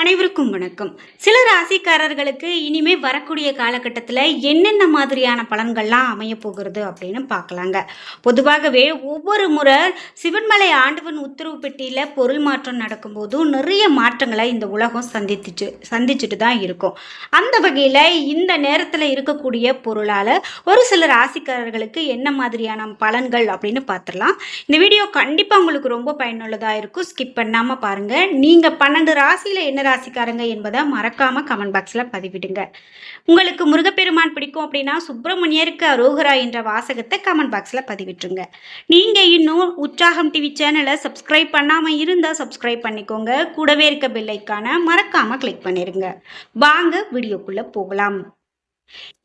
அனைவருக்கும் வணக்கம். சில ராசிக்காரர்களுக்கு இனிமே வரக்கூடிய காலகட்டத்தில் என்னென்ன மாதிரியான பலன்கள்லாம் அமைய போகிறது அப்படின்னு பார்க்கலாங்க. பொதுவாகவே ஒவ்வொரு முறை சிவன்மலை ஆண்டவன் உத்தரவு பெட்டியில் பொருள் மாற்றம் நடக்கும்போதும் நிறைய மாற்றங்களை இந்த உலகம் சந்திச்சுட்டு தான் இருக்கும். அந்த வகையில் இந்த நேரத்தில் இருக்கக்கூடிய பொருளால் ஒரு சில ராசிக்காரர்களுக்கு என்ன மாதிரியான பலன்கள் அப்படின்னு பார்த்துடலாம். இந்த வீடியோ கண்டிப்பாக உங்களுக்கு ரொம்ப பயனுள்ளதாக இருக்கும். ஸ்கிப் பண்ணாமல் பாருங்கள். நீங்கள் 12 ராசியில் என்ன ராசிக்காரங்க என்பதை மறக்காம கமெண்ட் பாக்ஸ்ல பதிவிடுங்க. உங்களுக்கு முருகப்பெருமான் பிடிக்கும் அப்படின்னா சுப்பிரமணியருக்கு அரோகரா என்ற வாசகத்தை கமெண்ட் பாக்ஸ்ல பதிவிட்டுருங்க. நீங்க இன்னும் உற்சாகம் டிவி சேனலை சப்ஸ்கிரைப் பண்ணாம இருந்தா சப்ஸ்கிரைப் பண்ணிக்கோங்க. கூடவே இருக்க பெல் ஐகானை மறக்காம கிளிக் பண்ணிருங்க. வாங்க வீடியோக்குள்ள போகலாம்.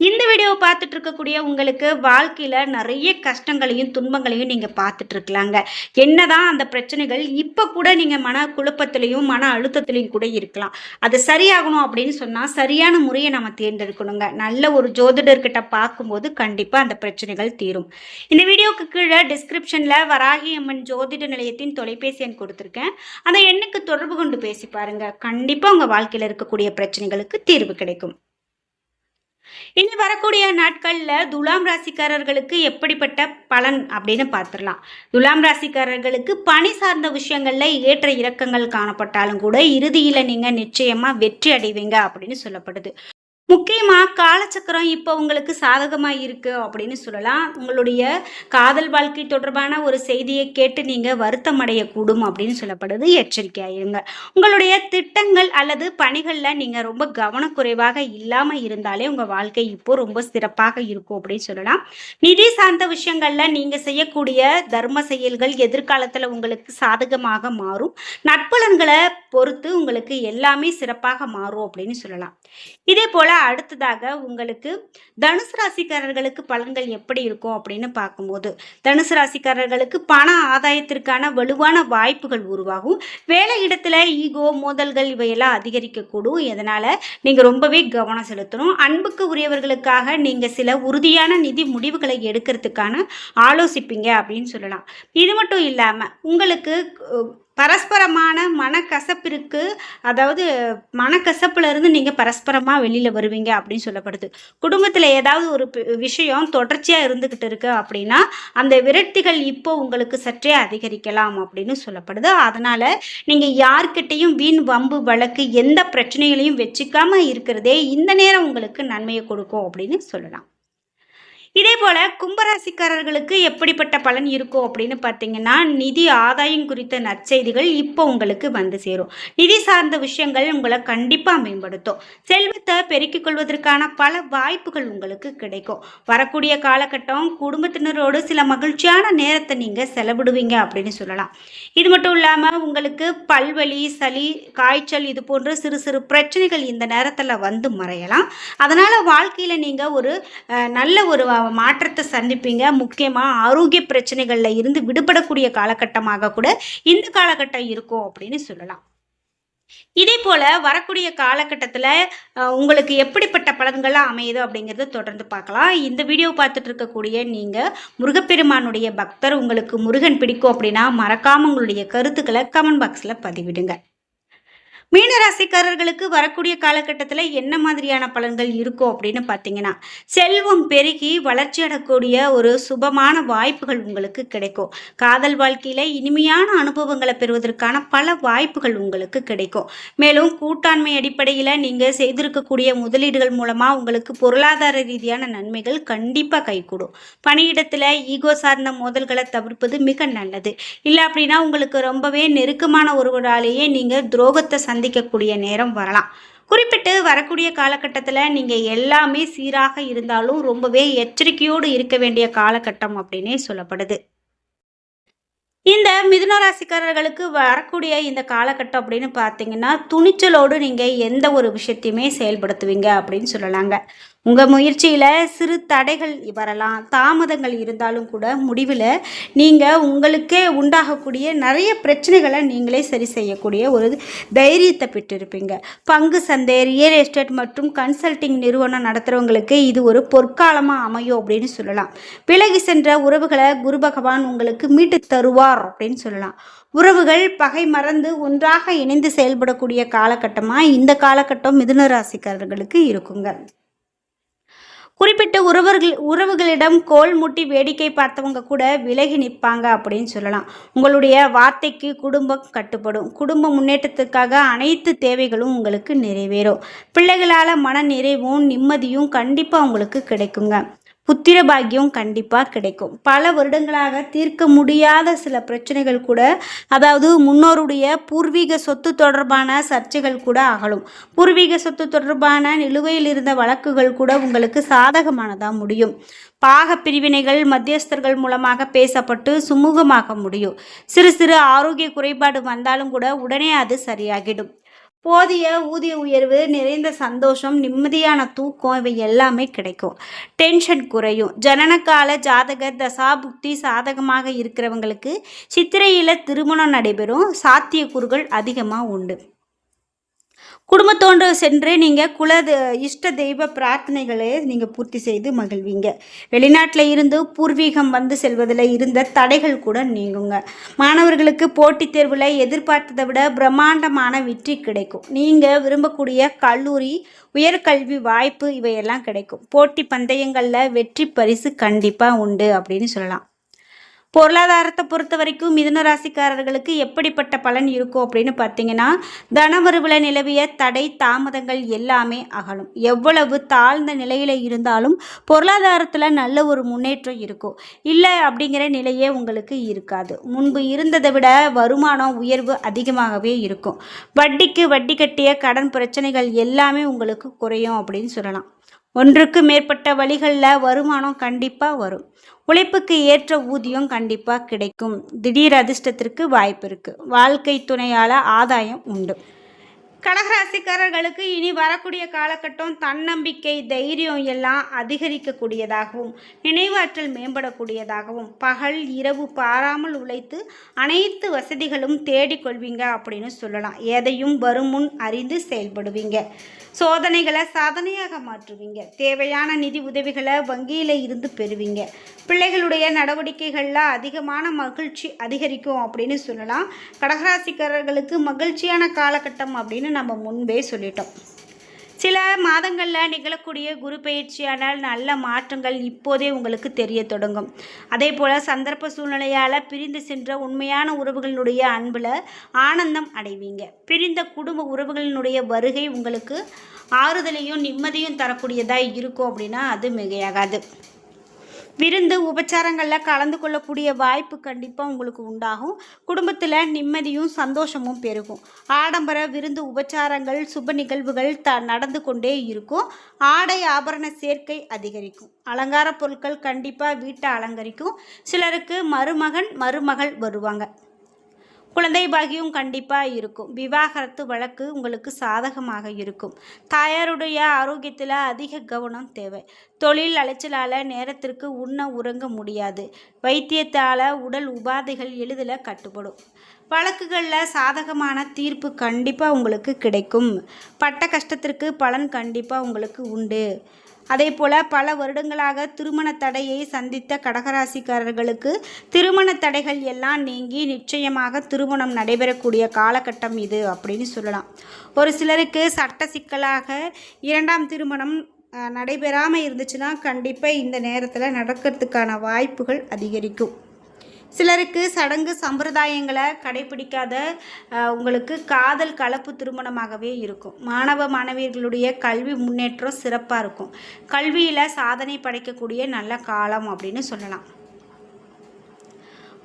இந்த வீடியோவை பார்த்துட்டு இருக்கக்கூடிய உங்களுக்கு வாழ்க்கையில நிறைய கஷ்டங்களையும் துன்பங்களையும் நீங்க பார்த்துட்டு இருக்கலாங்க. என்னதான் அந்த பிரச்சனைகள் இப்ப கூட நீங்க மன குழப்பத்திலையும் மன அழுத்தத்திலையும் கூட இருக்கலாம். அது சரியாகணும் அப்படின்னு சொன்னா சரியான முறையை நம்ம தேர்ந்தெடுக்கணுங்க. நல்ல ஒரு ஜோதிடர்கிட்ட பார்க்கும்போது கண்டிப்பா அந்த பிரச்சனைகள் தீரும். இந்த வீடியோக்கு கீழே டிஸ்கிரிப்ஷன்ல வராகி அம்மன் ஜோதிட நிலையத்தின் தொலைபேசி எண் கொடுத்துருக்கேன். அந்த எண்ணுக்கு தொடர்பு கொண்டு பேசி பாருங்க. கண்டிப்பா உங்க வாழ்க்கையில இருக்கக்கூடிய பிரச்சனைகளுக்கு தீர்வு கிடைக்கும். இனி வரக்கூடிய நாட்கள்ல துலாம் ராசிக்காரர்களுக்கு எப்படிப்பட்ட பலன் அப்படின்னு பார்த்துடலாம். துலாம் ராசிக்காரர்களுக்கு பணி சார்ந்த விஷயங்கள்ல ஏற்ற இறக்கங்கள் காணப்பட்டாலும் கூட இறுதியில நீங்க நிச்சயமா வெற்றி அடைவீங்க அப்படின்னு சொல்லப்படுது. முக்கியமாக காலச்சக்கரம் இப்போ உங்களுக்கு சாதகமாக இருக்குது அப்படின்னு சொல்லலாம். உங்களுடைய காதல் வாழ்க்கை தொடர்பான ஒரு செய்தியை கேட்டு நீங்கள் வருத்தம் அடையக்கூடும் அப்படின்னு சொல்லப்படுது. எச்சரிக்கையாயிருங்க. உங்களுடைய திட்டங்கள் அல்லது பணிகளில் நீங்கள் ரொம்ப கவனக்குறைவாக இல்லாமல் இருந்தாலே உங்கள் வாழ்க்கை இப்போ ரொம்ப சிறப்பாக இருக்கும் அப்படின்னு சொல்லலாம். நிதி சார்ந்த விஷயங்களில் நீங்கள் செய்யக்கூடிய தர்ம செயல்கள் எதிர்காலத்தில் உங்களுக்கு சாதகமாக மாறும். நட்பலன்களை பொறுத்து உங்களுக்கு எல்லாமே சிறப்பாக மாறும் அப்படின்னு சொல்லலாம். இதே போல அடுத்ததாக உங்களுக்கு தனுசு ராசிக்காரர்களுக்கு பலன்கள் எப்படி இருக்கும் அப்படின்னு பார்க்கும்போது தனுசு ராசிக்காரர்களுக்கு பண ஆதாயத்திற்கான வலுவான வாய்ப்புகள் உருவாகும். வேலை இடத்துல ஈகோ மோதல்கள் இவையெல்லாம் அதிகரிக்கக்கூடும். இதனால நீங்க ரொம்பவே கவனம் செலுத்தணும். அன்புக்கு உரியவர்களுக்காக நீங்க சில உறுதியான நிதி முடிவுகளை எடுக்கிறதுக்கான ஆலோசிப்பீங்க அப்படின்னு சொல்லலாம். இது மட்டும் இல்லாம உங்களுக்கு பரஸ்பரமான மனக்கசப்பிற்கு, அதாவது மனக்கசப்புல இருந்து நீங்க பரஸ்பரமா வெளியில வருவீங்க அப்படின்னு சொல்லப்படுது. குடும்பத்துல ஏதாவது ஒரு விஷயம் தொடர்ச்சியா இருந்துகிட்டு இருக்கு அப்படின்னா அந்த விரக்திகள் இப்போ உங்களுக்கு சற்றே அதிகரிக்கலாம் அப்படின்னு சொல்லப்படுது. அதனால நீங்க யார்கிட்டையும் வீண் வம்பு வழக்கு எந்த பிரச்சனைகளையும் வச்சுக்காம இருக்கிறதே இந்த நேரம் உங்களுக்கு நன்மையை கொடுக்கும் அப்படின்னு சொல்லலாம். இதே போல கும்பராசிக்காரர்களுக்கு எப்படிப்பட்ட பலன் இருக்கும் அப்படின்னு பார்த்தீங்கன்னா நிதி ஆதாயம் குறித்த நற்செய்திகள் இப்போ உங்களுக்கு வந்து சேரும். நிதி சார்ந்த விஷயங்கள் உங்களை கண்டிப்பாக மேம்படுத்தும். செல்வத்தை பெருக்கிக் கொள்வதற்கான பல வாய்ப்புகள் உங்களுக்கு கிடைக்கும். வரக்கூடிய காலகட்டம் குடும்பத்தினரோடு சில மகிழ்ச்சியான நேரத்தை நீங்கள் செலவிடுவீங்க அப்படின்னு சொல்லலாம். இது மட்டும் இல்லாமல் உங்களுக்கு பல்வலி சளி காய்ச்சல் இது போன்ற சிறு சிறு பிரச்சனைகள் இந்த நேரத்தில் வந்து மறையலாம். அதனால் வாழ்க்கையில் நீங்கள் ஒரு நல்ல ஒரு மாற்றத்தை சந்திப்பீங்க. முக்கியமாக ஆரோக்கிய பிரச்சனைகளில் இருந்து விடுபடக்கூடிய காலகட்டமாக கூட இந்த காலகட்டம் இருக்கும் அப்படின்னு சொல்லலாம். இதே போல வரக்கூடிய காலகட்டத்தில் உங்களுக்கு எப்படிப்பட்ட பலன்கள்லாம் அமையுது அப்படிங்கிறத தொடர்ந்து பார்க்கலாம். இந்த வீடியோ பார்த்துட்டு இருக்கக்கூடிய நீங்கள் முருகப்பெருமானுடைய பக்தர், உங்களுக்கு முருகன் பிடிக்கும் அப்படின்னா மறக்காமல் உங்களுடைய கருத்துக்களை கமெண்ட் பாக்ஸில் பதிவிடுங்க. மீனராசிக்காரர்களுக்கு வரக்கூடிய காலகட்டத்தில் என்ன மாதிரியான பலன்கள் இருக்கும் அப்படின்னு பார்த்தீங்கன்னா செல்வம் பெருகி வளர்ச்சி அடையக்கூடிய ஒரு சுபமான வாய்ப்புகள் உங்களுக்கு கிடைக்கும். காதல் வாழ்க்கையில் இனிமையான அனுபவங்களை பெறுவதற்கான பல வாய்ப்புகள் உங்களுக்கு கிடைக்கும். மேலும் கூட்டாண்மை அடிப்படையில் நீங்கள் செய்திருக்கக்கூடிய முதலீடுகள் மூலமாக உங்களுக்கு பொருளாதார ரீதியான நன்மைகள் கண்டிப்பாக கைகூடும். பணியிடத்தில் ஈகோ சார்ந்த மோதல்களை தவிர்ப்பது மிக நல்லது. இல்லை அப்படின்னா உங்களுக்கு ரொம்பவே நெருக்கமான ஒருவராலேயே நீங்கள் துரோகத்தை சந்திக்கக்கூடிய நேரம் வரலாம். குறிப்பிட்டு வரக்கூடிய காலகட்டத்தில் நீங்கள் எல்லாமே சீராக இருந்தாலும் ரொம்பவே எச்சரிக்கையோடு இருக்க வேண்டிய காலகட்டம் அப்படின்னே சொல்லப்படுது. இந்த மிதுன ராசிக்காரர்களுக்கு வரக்கூடிய இந்த காலகட்டம் அப்படின்னு பார்த்தீங்கன்னா துணிச்சலோடு நீங்கள் எந்த ஒரு விஷயத்தையுமே செயல்படுத்துவீங்க அப்படின்னு சொல்லலாங்க. உங்கள் முயற்சியில் சிறு தடைகள் வரலாம், தாமதங்கள் இருந்தாலும் கூட முடிவில் நீங்கள் உங்களுக்கே உண்டாகக்கூடிய நிறைய பிரச்சனைகளை நீங்களே சரி செய்யக்கூடிய ஒரு தைரியத்தை பெற்றிருப்பீங்க. பங்கு சந்தை, ரியல் எஸ்டேட் மற்றும் கன்சல்டிங் நிறுவனம் நடத்துகிறவங்களுக்கு இது ஒரு பொற்காலமாக அமையும் அப்படின்னு சொல்லலாம். விலகி சென்ற உறவுகளை குரு பகவான் உங்களுக்கு மீட்டு தருவார் அப்படின்னு சொல்லலாம். உறவுகள் பகை மறந்து ஒன்றாக இணைந்து செயல்படக்கூடிய காலகட்டமாக இந்த காலகட்டம் மிதுன ராசிக்காரர்களுக்கு இருக்குங்க. குறிப்பிட்ட உறவுகளிடம் கோல் முட்டி வேடிக்கை பார்த்தவங்க கூட விலகி நிற்பாங்க அப்படின்னு சொல்லலாம். உங்களுடைய வார்த்தைக்கு குடும்பம் கட்டுப்படும். குடும்ப முன்னேற்றத்துக்காக அனைத்து தேவைகளும் உங்களுக்கு நிறைவேறும். பிள்ளைகளால் மன நிறைவும் நிம்மதியும் கண்டிப்பாக உங்களுக்கு கிடைக்குங்க. புத்திர பாக்கியம் கண்டிப்பாக கிடைக்கும். பல வருடங்களாக தீர்க்க முடியாத சில பிரச்சனைகள் கூட, அதாவது முன்னோருடைய பூர்வீக சொத்து தொடர்பான சர்ச்சைகள் கூட அகலும். பூர்வீக சொத்து தொடர்பான நிலுவையில் இருந்த வழக்குகள் கூட உங்களுக்கு சாதகமானதாக முடியும். பாக பிரிவினைகள் மத்தியஸ்தர்கள் மூலமாக பேசப்பட்டு சுமூகமாக முடியும். சிறு சிறு ஆரோக்கிய குறைபாடு வந்தாலும் கூட உடனே அது சரியாகிடும். போதிய ஊதிய உயர்வு, நிறைந்த சந்தோஷம், நிம்மதியான தூக்கம் இவை எல்லாமே கிடைக்கும். டென்ஷன் குறையும். ஜனனகால ஜாதகர் தசாபுக்தி சாதகமாக இருக்கிறவங்களுக்கு சித்திரையில் திருமணம் நடைபெறும். சாத்தியக்கூறுகள் அதிகமாக உண்டு. குடும்பத்தோடு சென்று நீங்கள் இஷ்ட தெய்வ பிரார்த்தனைகளை நீங்கள் பூர்த்தி செய்து மகிழ்வீங்க. வெளிநாட்டில் இருந்து பூர்வீகம் வந்து செல்வதில் இருந்த தடைகள் கூட நீங்குங்க. மாணவர்களுக்கு போட்டித் தேர்வில் எதிர்பார்த்ததை விட பிரம்மாண்டமான வெற்றி கிடைக்கும். நீங்கள் விரும்பக்கூடிய கல்லூரி, உயர்கல்வி வாய்ப்பு இவையெல்லாம் கிடைக்கும். போட்டி பந்தயங்களில் வெற்றி பரிசு கண்டிப்பாக உண்டு அப்படின்னு சொல்லலாம். பொருளாதாரத்தை பொறுத்த வரைக்கும் மிதுன ராசிக்காரர்களுக்கு எப்படிப்பட்ட பலன் இருக்கும் அப்படின்னு பார்த்தீங்கன்னா, தனவரவில் நிலவிய தடை தாமதங்கள் எல்லாமே அகலும். எவ்வளவு தாழ்ந்த நிலையில் இருந்தாலும் பொருளாதாரத்தில் நல்ல ஒரு முன்னேற்றம் இருக்கும். இல்லை அப்படிங்கிற நிலையே உங்களுக்கு இருக்காது. முன்பு இருந்ததை விட வருமானம் உயர்வு அதிகமாகவே இருக்கும். வட்டிக்கு வட்டி கட்டிய கடன் பிரச்சனைகள் எல்லாமே உங்களுக்கு குறையும் அப்படின்னு சொல்லலாம். ஒன்றுக்கு மேற்பட்ட வழிகளில் வருமானம் கண்டிப்பாக வரும். உழைப்புக்கு ஏற்ற ஊதியம் கண்டிப்பாக கிடைக்கும். திடீர் அதிர்ஷ்டத்திற்கு வாய்ப்பு இருக்குது. வாழ்க்கை துணையால் ஆதாயம் உண்டு. கடகராசிக்காரர்களுக்கு இனி வரக்கூடிய காலகட்டம் தன்னம்பிக்கை, தைரியம் எல்லாம் அதிகரிக்கக்கூடியதாகவும், நினைவாற்றல் மேம்படக்கூடியதாகவும், பகல் இரவு பாராமல் உழைத்து அனைத்து வசதிகளும் தேடிக்கொள்வீங்க அப்படின்னு சொல்லலாம். எதையும் வரும் முன் அறிந்து செயல்படுவீங்க. சோதனைகளை சாதனையாக மாற்றுவீங்க. தேவையான நிதி உதவிகளை வங்கியில் இருந்து பெறுவீங்க. பிள்ளைகளுடைய நடவடிக்கைகளில் அதிகமான மகிழ்ச்சி அதிகரிக்கும் அப்படின்னு சொல்லலாம். கடகராசிக்காரர்களுக்கு மகிழ்ச்சியான காலகட்டம் அப்படின்னு நம்ம முன்பே சொல்லிட்டோம். சில மாதங்களில் நிகழக்கூடிய குரு பயிற்சியானால் நல்ல மாற்றங்கள் இப்போதே உங்களுக்கு தெரிய தொடங்கும். அதே போல் சந்தர்ப்ப சூழ்நிலையால் பிரிந்து சென்ற உண்மையான உறவுகளினுடைய அன்பில் ஆனந்தம் அடைவீங்க. பிரிந்த குடும்ப உறவுகளினுடைய வருகை உங்களுக்கு ஆறுதலையும் நிம்மதியும் தரக்கூடியதாக இருக்கும் அப்படின்னா அது மிகையாகாது. விருந்து உபச்சாரங்களில் கலந்து கொள்ளக்கூடிய வாய்ப்பு கண்டிப்பாக உங்களுக்கு உண்டாகும். குடும்பத்தில் நிம்மதியும் சந்தோஷமும் பெருகும். ஆடம்பர விருந்து உபச்சாரங்கள் சுப நிகழ்வுகள் நடந்து கொண்டே இருக்கும். ஆடை ஆபரண சேர்க்கை அதிகரிக்கும். அலங்கார பொருட்கள் கண்டிப்பாக வீட்டை அலங்கரிக்கும். சிலருக்கு மருமகன் மருமகள் வருவாங்க. குழந்தை பாகியம் கண்டிப்பாக இருக்கும். விவாகரத்து வழக்கு உங்களுக்கு சாதகமாக இருக்கும். தாயாருடைய ஆரோக்கியத்தில் அதிக கவனம் தேவை. தொழில் அலைச்சலால் நேரத்திற்கு உண்ண உறங்க முடியாது. வைத்தியத்தால் உடல் உபாதைகள் எளிதில் கட்டுப்படும். வழக்குகளில் சாதகமான தீர்ப்பு கண்டிப்பாக உங்களுக்கு கிடைக்கும். பட்ட கஷ்டத்திற்கு பலன் கண்டிப்பாக உங்களுக்கு உண்டு. அதே போல் பல வருடங்களாக திருமண தடையை சந்தித்த கடகராசிக்காரர்களுக்கு திருமண தடைகள் எல்லாம் நீங்கி நிச்சயமாக திருமணம் நடைபெறக்கூடிய காலகட்டம் இது அப்படின்னு சொல்லலாம். ஒரு சிலருக்கு சட்ட சிக்கலாக இரண்டாம் திருமணம் நடைபெறாமல் இருந்துச்சுன்னா கண்டிப்பாக இந்த நேரத்தில் நடக்கிறதுக்கான வாய்ப்புகள் அதிகரிக்கும். சிலருக்கு சடங்கு சம்பிரதாயங்களை கடைபிடிக்காத உங்களுக்கு காதல் கலப்பு திருமணமாகவே இருக்கும். மாணவ மாணவியர்களுடைய கல்வி முன்னேற்றம் சிறப்பாக இருக்கும். கல்வியில் சாதனை படைக்கக்கூடிய நல்ல காலம் அப்படின்னு சொல்லலாம்.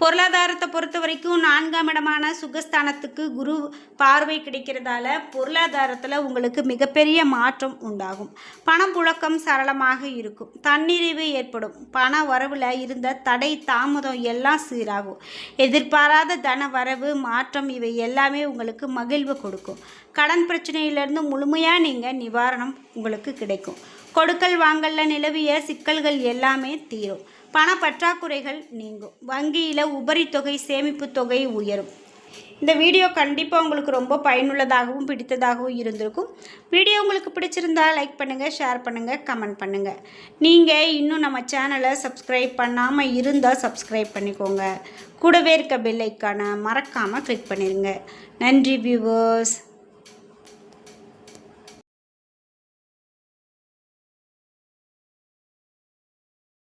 பொருளாதாரத்தை பொறுத்த வரைக்கும் 4ஆம் இடமான சுகஸ்தானத்துக்கு குரு பார்வை கிடைக்கிறதால பொருளாதாரத்தில் உங்களுக்கு மிகப்பெரிய மாற்றம் உண்டாகும். பணப்புழக்கம் சரளமாக இருக்கும். தன்னிறைவு ஏற்படும். பண வரவில் இருந்த தடை தாமதம் எல்லாம் சீராகும். எதிர்பாராத தன வரவு மாற்றம் இவை எல்லாமே உங்களுக்கு மகிழ்வு கொடுக்கும். கடன் பிரச்சனையிலேருந்து முழுமையாக நீங்கள் நிவாரணம் உங்களுக்கு கிடைக்கும். கொடுக்கல் வாங்கல்ல நிலவிய சிக்கல்கள் எல்லாமே தீரும். பண பற்றாக்குறைகள் நீங்கும். வங்கியில் உபரி தொகை சேமிப்பு தொகை உயரும். இந்த வீடியோ கண்டிப்பாக உங்களுக்கு ரொம்ப பயனுள்ளதாகவும் பிடித்ததாகவும் இருந்திருக்கும். வீடியோ உங்களுக்கு பிடிச்சிருந்தா லைக் பண்ணுங்கள், ஷேர் பண்ணுங்கள், கமெண்ட் பண்ணுங்கள். நீங்கள் இன்னும் நம்ம சேனலை சப்ஸ்கிரைப் பண்ணாமல் இருந்தால் சப்ஸ்கிரைப் பண்ணிக்கோங்க. கூடவே இருக்க பெல் ஐக்கானை மறக்காமல் கிளிக் பண்ணிடுங்க. நன்றி வியூவர்ஸ்.